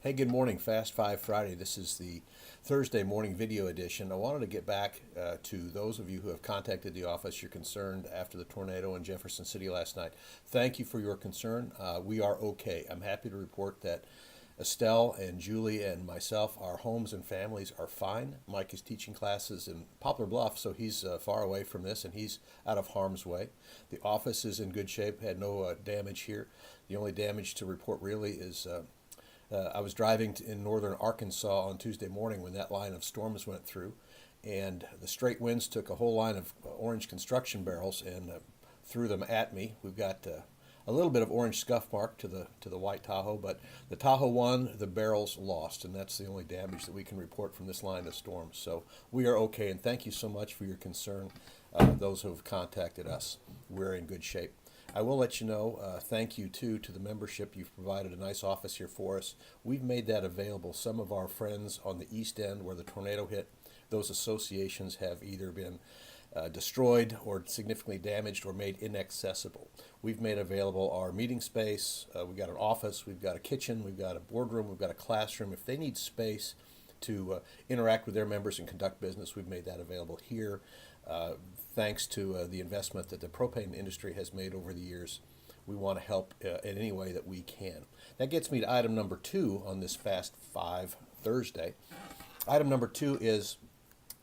Hey, good morning, Fast Five Friday. This is the Thursday morning video edition. I wanted to get back to those of you who have contacted the office. You're concerned after the tornado in Jefferson City last night. Thank you for your concern. We are okay. I'm happy to report that Estelle and Julie and myself, our homes and families are fine. Mike is teaching classes in Poplar Bluff, so he's far away from this and he's out of harm's way. The office is in good shape, had no damage here. The only damage to report really is I was driving in northern Arkansas on Tuesday morning when that line of storms went through, and the straight winds took a whole line of orange construction barrels and threw them at me. We've got a little bit of orange scuff mark to the white Tahoe, but the Tahoe won, the barrels lost, and that's the only damage that we can report from this line of storms. So we are okay, and thank you so much for your concern. Those who have contacted us, we're in good shape. I will let you know, thank you too to the membership. You've provided a nice office here for us. We've made that available. Some of our friends on the East End where the tornado hit, those associations have either been destroyed or significantly damaged or made inaccessible. We've made available our meeting space. We've got an office, we've got a kitchen, we've got a boardroom, we've got a classroom. If they need space to interact with their members and conduct business, we've made that available here. Thanks to the investment that the propane industry has made over the years, we want to help in any way that we can. That gets me to item number 2 on this Fast 5 Thursday. Item number 2 is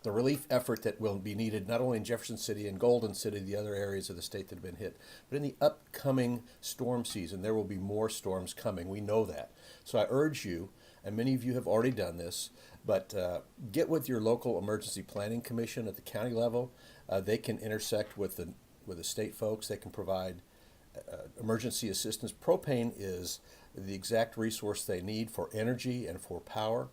the relief effort that will be needed not only in Jefferson City and Golden City, the other areas of the state that have been hit, but in the upcoming storm season. There will be more storms coming. We know that. So I urge you, and many of you have already done this, but get with your local emergency planning commission at the county level. They can intersect with the state folks. They can provide emergency assistance. Propane is the exact resource they need for energy and for power.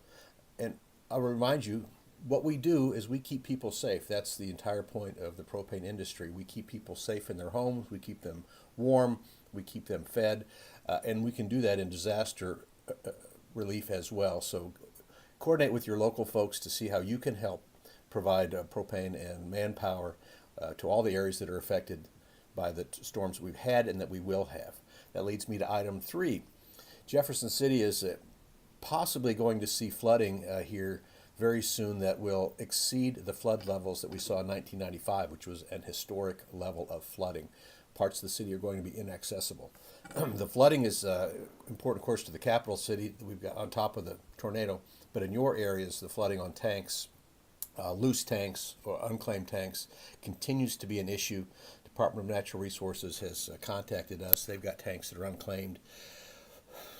And I'll remind you, what we do is we keep people safe. That's the entire point of the propane industry. We keep people safe in their homes. We keep them warm. We keep them fed. And we can do that in disaster relief as well. So coordinate with your local folks to see how you can help provide propane and manpower to all the areas that are affected by the storms we've had and that we will have. That leads me to item 3. Jefferson City is possibly going to see flooding here very soon that will exceed the flood levels that we saw in 1995, which was an historic level of flooding. Parts of the city are going to be inaccessible. The flooding is important, of course, to the capital city that we've got on top of the tornado, but in your areas, the flooding on tanks, loose tanks or unclaimed tanks continues to be an issue. Department of Natural Resources has contacted us. They've got tanks that are unclaimed.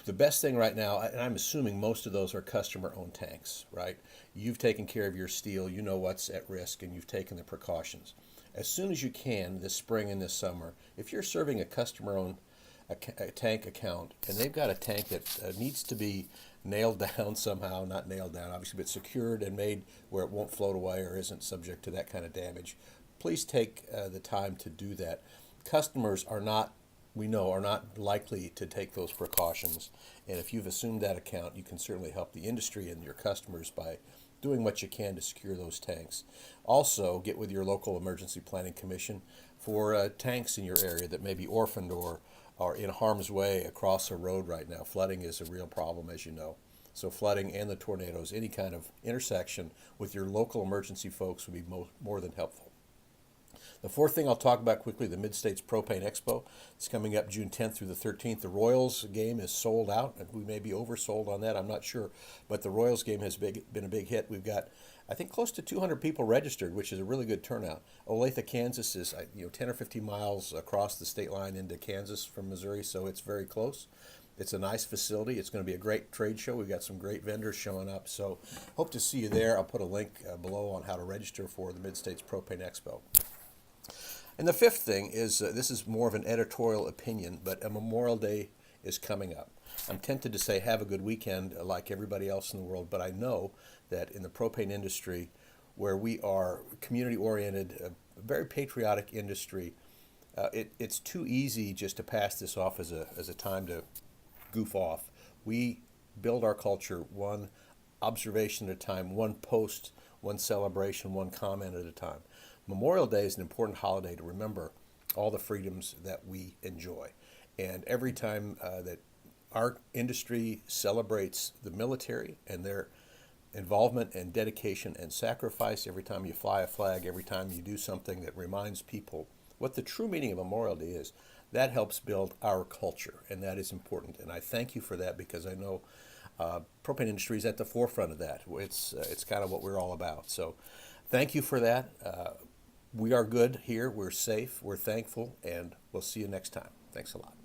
The best thing right now, and I'm assuming most of those are customer-owned tanks, right? You've taken care of your steel, you know what's at risk, and you've taken the precautions. As soon as you can this spring and this summer, if you're serving a customer-owned a tank account and they've got a tank that needs to be nailed down somehow, not nailed down obviously, but secured and made where it won't float away or isn't subject to that kind of damage, please take the time to do that. Customers are not, we know, are not likely to take those precautions. And if you've assumed that account, you can certainly help the industry and your customers by doing what you can to secure those tanks. Also, get with your local emergency planning commission for tanks in your area that may be orphaned or are in harm's way across a road right now. Flooding is a real problem, as you know. So flooding and the tornadoes, any kind of intersection with your local emergency folks would be more than helpful. The fourth thing I'll talk about quickly, the Mid-States Propane Expo. It's coming up June 10th through the 13th. The Royals game is sold out. We may be oversold on that, I'm not sure. But the Royals game has been a big hit. We've got, I think, close to 200 people registered, which is a really good turnout. Olathe, Kansas is 10 or 15 miles across the state line into Kansas from Missouri, so it's very close. It's a nice facility. It's going to be a great trade show. We've got some great vendors showing up, so hope to see you there. I'll put a link below on how to register for the Mid-States Propane Expo. And the fifth thing is, this is more of an editorial opinion, but a Memorial Day is coming up. I'm tempted to say have a good weekend like everybody else in the world, but I know that in the propane industry, where we are community-oriented, a very patriotic industry, it's too easy just to pass this off as a time to goof off. We build our culture one observation at a time, one post, one celebration, one comment at a time. Memorial Day is an important holiday to remember all the freedoms that we enjoy. And every time that our industry celebrates the military and their involvement and dedication and sacrifice every time you fly a flag, every time you do something that reminds people what the true meaning of Memorial Day is. That helps build our culture, and that is important. And I thank you for that because I know propane industry is at the forefront of that. It's kind of what we're all about. So thank you for that. We are good here. We're safe. We're thankful, and we'll see you next time. Thanks a lot.